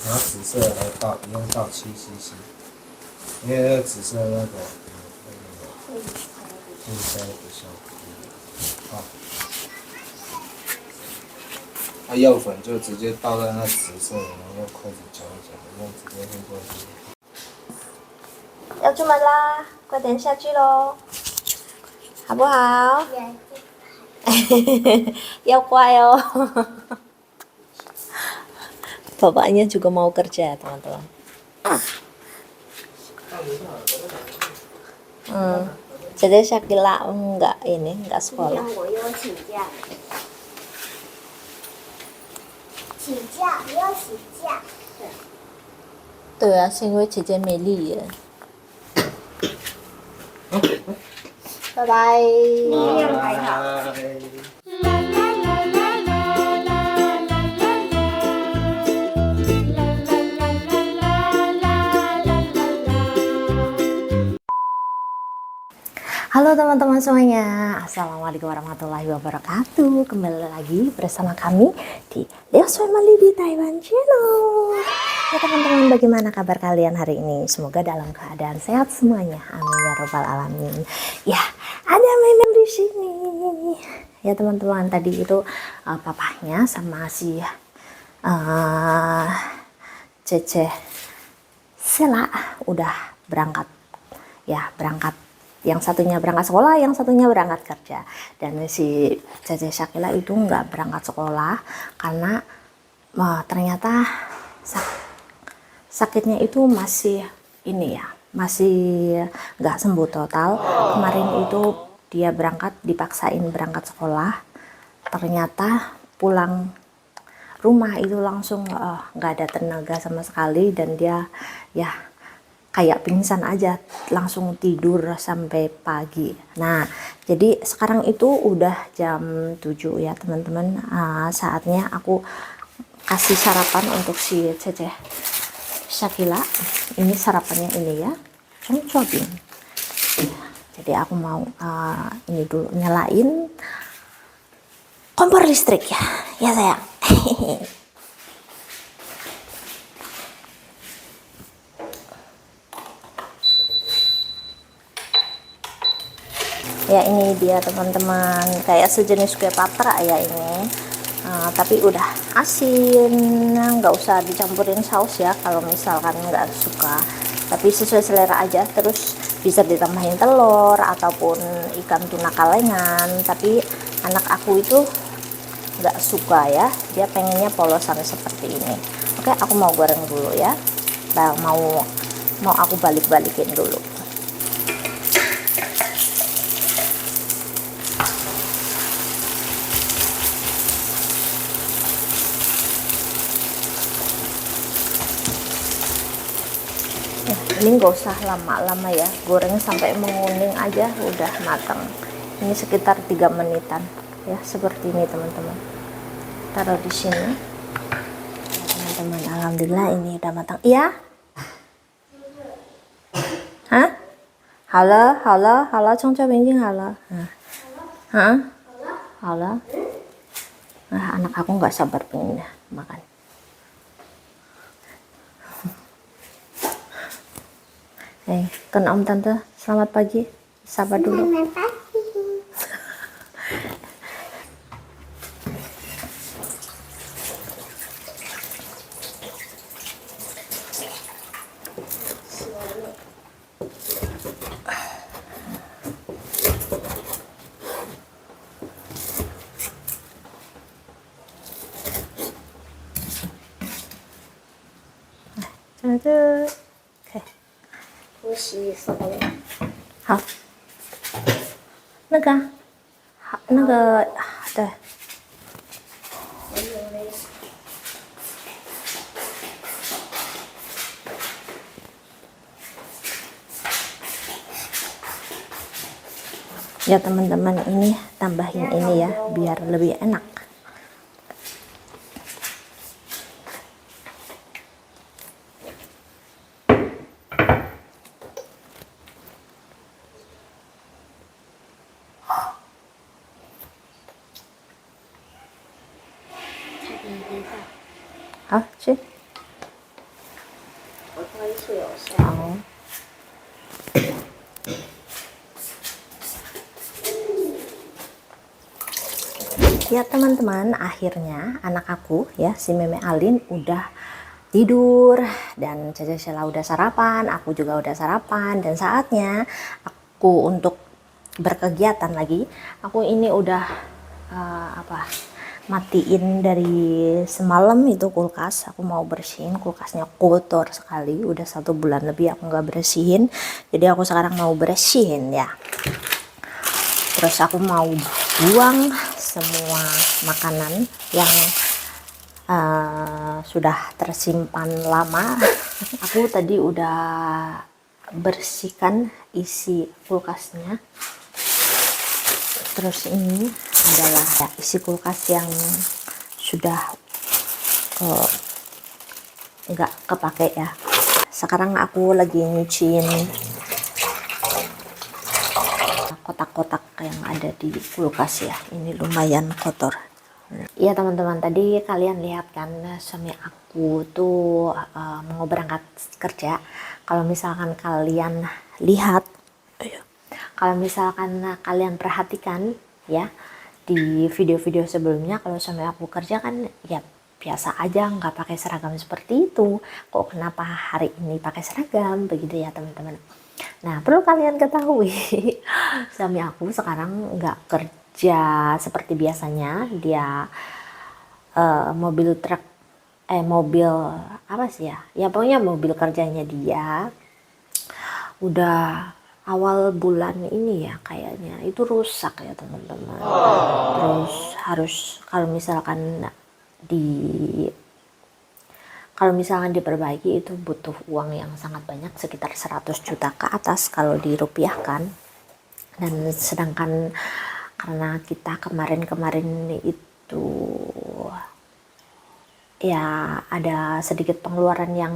拿紫色来倒，一样倒7cc，因为那个紫色那个会塞的效果。好，那药粉就直接倒在那紫色的，然后用筷子搅一搅，这样直接会过去。要出门啦，快点下去喽，好不好？要乖oh. Bapaknya juga mau kerja teman-teman. Jadi Shakila enggak sekolah. 对啊，是因为姐姐没力耶。拜拜。Halo teman-teman semuanya, Assalamualaikum warahmatullahi wabarakatuh. Kembali lagi bersama kami di Leo's Family di Taiwan Channel. Ya teman-teman, bagaimana kabar kalian hari ini? Semoga dalam keadaan sehat semuanya. Amin ya robbal alamin. Ya, ada memang di sini. Ya teman-teman, tadi itu papahnya sama si Cece Sela udah berangkat. Ya, berangkat. Yang satunya berangkat sekolah, yang satunya berangkat kerja. Dan si Cece Shakila itu nggak berangkat sekolah karena ternyata sakitnya itu masih masih nggak sembuh total. Kemarin itu dia dipaksain berangkat sekolah, ternyata pulang rumah itu langsung nggak ada tenaga sama sekali, dan dia ya kayak pingsan aja, langsung tidur sampai pagi. Nah, jadi sekarang itu udah jam 7 ya teman-teman. Saatnya aku kasih sarapan untuk si Cece Shakila. Ini sarapannya ini ya, congcobin. Jadi aku mau ini dulu nyalain kompor listrik ya sayang. Ya ini dia teman-teman, kayak sejenis kue patra ya ini, tapi udah asin, nggak usah dicampurin saus ya kalau misalkan nggak suka, tapi sesuai selera aja. Terus bisa ditambahin telur ataupun ikan tuna kalengan, tapi anak aku itu nggak suka ya, dia pengennya polosan seperti ini. Oke, aku mau goreng dulu ya, mau aku balik-balikin dulu. Ini nggak usah lama-lama ya, goreng sampai menguning aja udah matang. Ini sekitar 3 menitan ya, seperti ini teman-teman. Taruh di sini ya, teman-teman. Alhamdulillah ini udah matang. Iya? Hah? Halo, Congco Benjing halo. Hah? Halo. Nah, anak aku nggak sabar pengen makan. Kan Om Tante, selamat pagi. Sabar dulu. Selamat pagi. Oke. 我洗手了。好，那个对。Ya teman-teman, ini tambahin ini ya biar lebih enak. Hả? Chứ? 是有声。 Oh. Ya teman-teman, akhirnya anak aku ya si Meme Alin udah tidur dan Caca Sheila udah sarapan, aku juga udah sarapan dan saatnya aku untuk berkegiatan lagi. Aku ini udah matiin dari semalam itu kulkas. Aku mau bersihin, kulkasnya kotor sekali, udah 1 bulan lebih aku nggak bersihin, jadi aku sekarang mau bersihin ya. Terus aku mau buang semua makanan yang sudah tersimpan lama. Aku tadi udah bersihkan isi kulkasnya. Terus ini adalah ya, isi kulkas yang sudah nggak kepake ya. Sekarang aku lagi nyuciin kotak-kotak yang ada di kulkas ya. Ini lumayan kotor. Iya teman-teman, tadi kalian lihat kan suami aku tuh mau berangkat kerja. Kalau misalkan kalian lihat, kalau misalkan kalian perhatikan ya di video-video sebelumnya, kalau suami aku kerja kan ya biasa aja, nggak pakai seragam seperti itu. Kok kenapa hari ini pakai seragam begitu ya teman-teman. Nah, perlu kalian ketahui, suami aku sekarang nggak kerja seperti biasanya. Dia mobil truk, mobil apa sih ya? Ya pokoknya mobil kerjanya dia udah awal bulan ini ya kayaknya itu rusak ya teman-teman. Terus harus kalau misalkan diperbaiki itu butuh uang yang sangat banyak, sekitar 100 juta ke atas kalau dirupiahkan. Dan sedangkan karena kita kemarin itu ya ada sedikit pengeluaran yang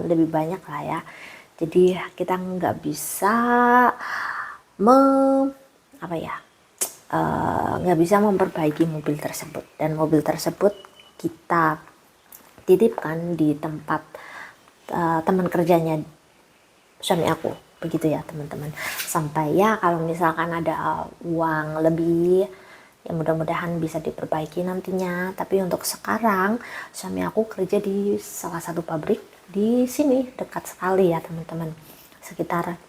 lebih banyak lah ya, jadi kita nggak bisa memperbaiki mobil tersebut. Dan mobil tersebut kita titipkan di tempat teman kerjanya suami aku begitu ya teman-teman, sampai ya kalau misalkan ada uang lebih ya mudah-mudahan bisa diperbaiki nantinya. Tapi untuk sekarang suami aku kerja di salah satu pabrik di sini dekat sekali ya teman-teman, sekitar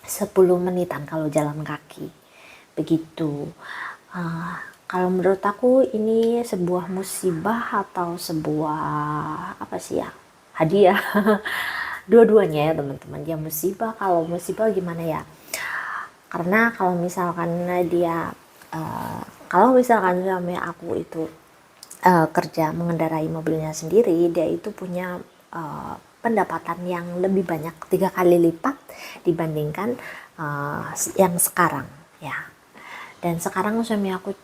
10 menitan kalau jalan kaki begitu. Kalau menurut aku ini sebuah musibah atau sebuah hadiah. Dua-duanya ya teman-teman. Ya musibah, kalau musibah gimana ya? Karena kalau misalkan suami aku itu kerja mengendarai mobilnya sendiri, dia itu punya pendapatan yang lebih banyak 3 kali lipat dibandingkan yang sekarang ya. Dan sekarang suami aku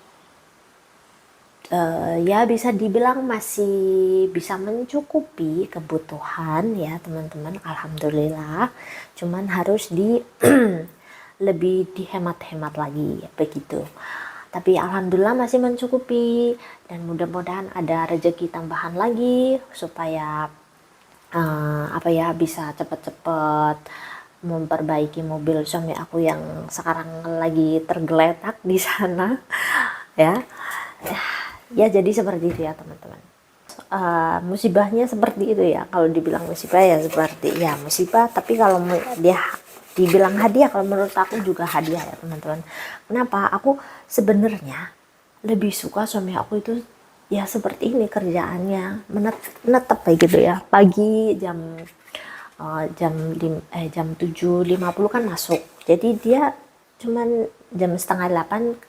ya bisa dibilang masih bisa mencukupi kebutuhan ya teman-teman, alhamdulillah. Cuman harus lebih dihemat-hemat lagi begitu. Tapi alhamdulillah masih mencukupi, dan mudah-mudahan ada rezeki tambahan lagi supaya bisa cepat-cepat memperbaiki mobil suami aku yang sekarang lagi tergeletak di sana ya. Ya jadi seperti itu ya teman-teman. Musibahnya seperti itu ya, kalau dibilang musibah ya seperti ya musibah, tapi kalau dia dibilang hadiah, kalau menurut aku juga hadiah ya teman-teman. Kenapa? Aku sebenarnya lebih suka suami aku itu ya seperti ini kerjaannya, menetap kayak gitu ya. Pagi jam 7.50 kan masuk, jadi dia cuman jam setengah 8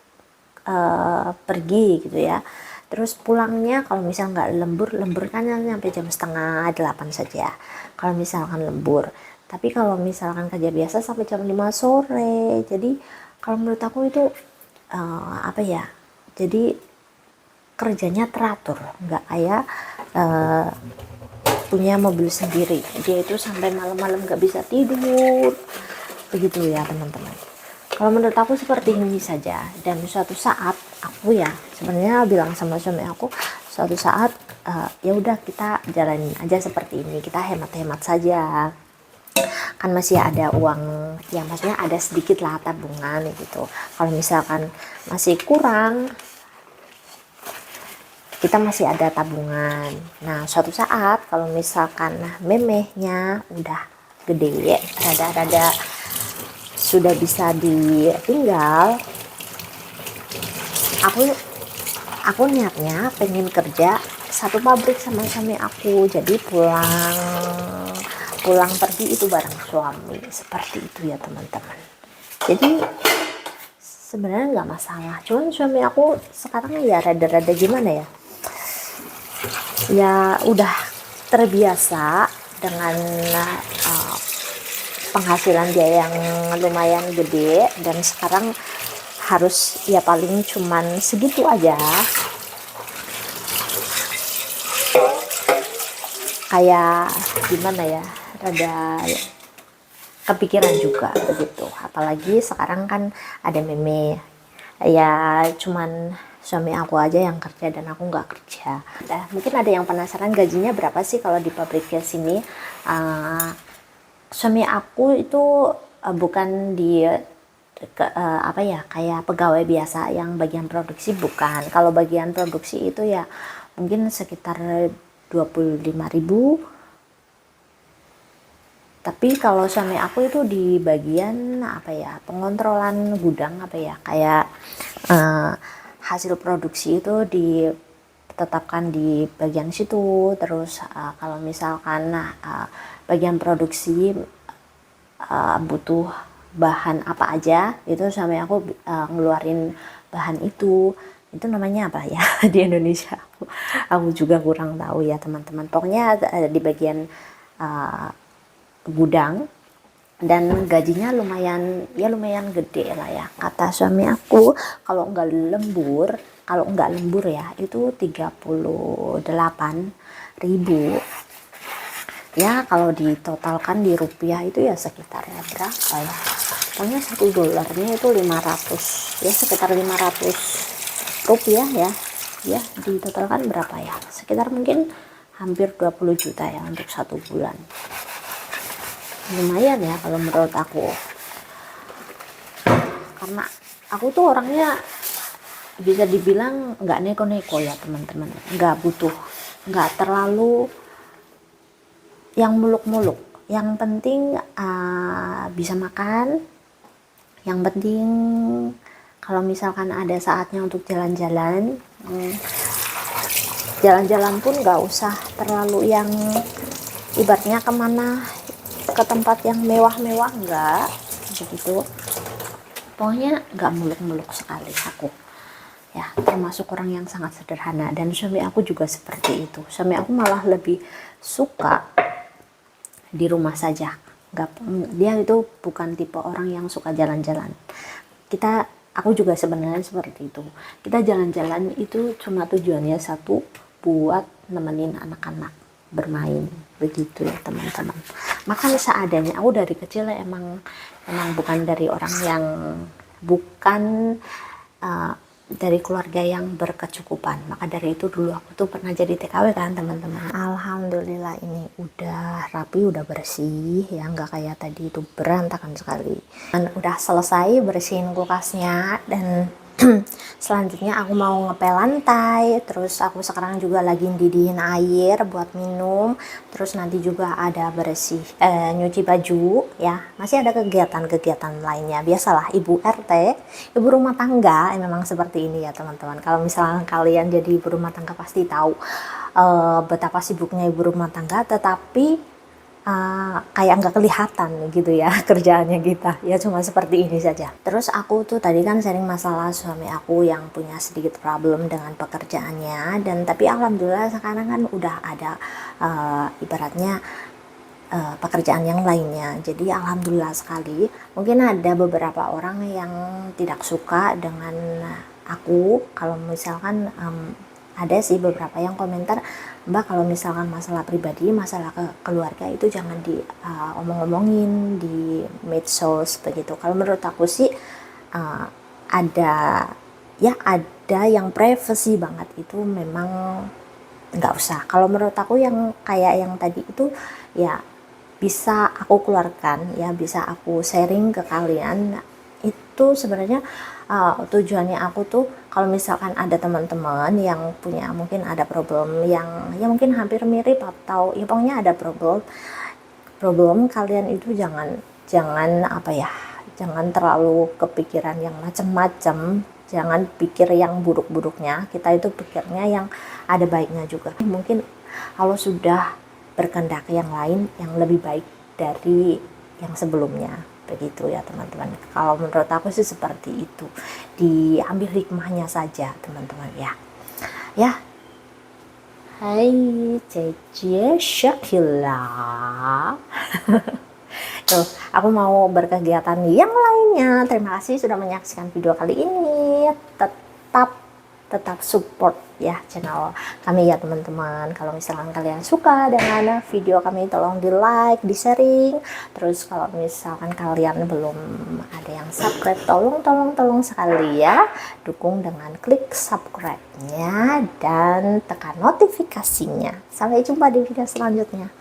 pergi gitu ya. Terus pulangnya kalau misal nggak lembur kan sampai jam setengah 8 saja kalau misalkan lembur. Tapi kalau misalkan kerja biasa sampai jam 5 sore. Jadi kalau menurut aku itu jadi kerjanya teratur, nggak kayak punya mobil sendiri. Dia itu sampai malam-malam nggak bisa tidur begitu ya teman-teman. Kalau menurut aku seperti ini saja. Dan suatu saat aku ya sebenarnya bilang sama suami aku, suatu saat ya udah kita jalanin aja seperti ini, kita hemat-hemat saja kan masih ada uang, ya maksudnya ada sedikit lah tabungan gitu. Kalau misalkan masih kurang, kita masih ada tabungan. Nah, suatu saat kalau misalkan memehnya udah gede, rada-rada sudah bisa ditinggal, aku niatnya pengen kerja satu pabrik sama suami aku, jadi pulang pergi itu bareng suami, seperti itu ya teman-teman. Jadi sebenarnya nggak masalah, cuman suami aku sekarang ya rada-rada gimana ya, ya udah terbiasa dengan penghasilan dia yang lumayan gede, dan sekarang harus ya paling cuman segitu aja. Kayak gimana ya, rada kepikiran juga begitu. Apalagi sekarang kan ada meme, ya cuman suami aku aja yang kerja dan aku nggak kerja. Nah, mungkin ada yang penasaran gajinya berapa sih kalau di pabriknya sini. Suami aku itu bukan di apa ya, kayak pegawai biasa yang bagian produksi, bukan. Kalau bagian produksi itu ya mungkin sekitar 25.000. Tapi kalau suami aku itu di bagian apa ya, pengontrolan gudang, apa ya, kayak hasil produksi itu ditetapkan di bagian situ. Terus kalau misalkan bagian produksi butuh bahan apa aja, itu suami aku ngeluarin bahan itu namanya apa ya di Indonesia, aku juga kurang tahu ya teman-teman. Pokoknya di bagian gudang, dan gajinya lumayan gede lah ya. Kata suami aku kalau nggak lembur ya itu 38.000 ya. Kalau ditotalkan di rupiah itu ya sekitar berapa ya, pokoknya $1 itu 500 ya, sekitar 500 rupiah ya ditotalkan berapa ya, sekitar mungkin hampir 20 juta ya untuk 1 bulan. Lumayan ya kalau menurut aku, karena aku tuh orangnya bisa dibilang nggak neko-neko ya teman-teman, nggak terlalu yang muluk-muluk. Yang penting bisa makan, yang penting kalau misalkan ada saatnya untuk jalan-jalan pun nggak usah terlalu yang ibaratnya kemana, ke tempat yang mewah-mewah, enggak begitu. Pokoknya nggak muluk-muluk sekali aku ya, termasuk orang yang sangat sederhana. Dan suami aku juga seperti itu. Suami aku malah lebih suka di rumah saja, dia itu bukan tipe orang yang suka jalan-jalan. Aku juga sebenarnya seperti itu. Kita jalan-jalan itu cuma tujuannya satu, buat nemenin anak-anak bermain, begitu ya teman-teman. Makan seadanya. Aku dari kecil emang bukan dari orang yang dari keluarga yang berkecukupan. Maka dari itu dulu aku tuh pernah jadi TKW kan teman-teman. Alhamdulillah ini udah rapi, udah bersih ya, nggak kayak tadi itu berantakan sekali. Dan udah selesai bersihin kulkasnya, dan selanjutnya aku mau ngepel lantai. Terus aku sekarang juga lagi didihin air buat minum. Terus nanti juga ada nyuci baju ya. Masih ada kegiatan-kegiatan lainnya. Biasalah ibu RT, ibu rumah tangga memang seperti ini ya teman-teman. Kalau misalnya kalian jadi ibu rumah tangga pasti tahu betapa sibuknya ibu rumah tangga, tetapi kayak nggak kelihatan gitu ya kerjaannya kita ya, cuma seperti ini saja. Terus aku tuh tadi kan sharing masalah suami aku yang punya sedikit problem dengan pekerjaannya, dan tapi alhamdulillah sekarang kan udah ada ibaratnya pekerjaan yang lainnya. Jadi alhamdulillah sekali. Mungkin ada beberapa orang yang tidak suka dengan aku kalau misalkan ada sih beberapa yang komentar, Mbak kalau misalkan masalah pribadi, masalah keluarga itu jangan omong-omongin di medsos begitu. Kalau menurut aku sih ada yang privacy banget itu memang nggak usah. Kalau menurut aku yang kayak yang tadi itu ya bisa aku keluarkan ya, bisa aku sharing ke kalian. Itu sebenarnya tujuannya aku tuh kalau misalkan ada teman-teman yang punya mungkin ada problem yang ya mungkin hampir mirip atau ya pokoknya ada problem kalian itu jangan apa ya, jangan terlalu kepikiran yang macam-macam, jangan pikir yang buruk-buruknya, kita itu pikirnya yang ada baiknya juga. Mungkin kalau sudah berkehendak yang lain yang lebih baik dari yang sebelumnya, begitu ya teman-teman. Kalau menurut aku sih seperti itu, diambil hikmahnya saja teman-teman ya. Hai Cece Syakila. Tuh, aku mau berkegiatan yang lainnya. Terima kasih sudah menyaksikan video kali ini. Tetap support ya channel kami ya teman-teman. Kalau misalkan kalian suka dengan video kami, tolong di like, di sharing. Terus kalau misalkan kalian belum ada yang subscribe, tolong sekali ya dukung dengan klik subscribe-nya dan tekan notifikasinya. Sampai jumpa di video selanjutnya.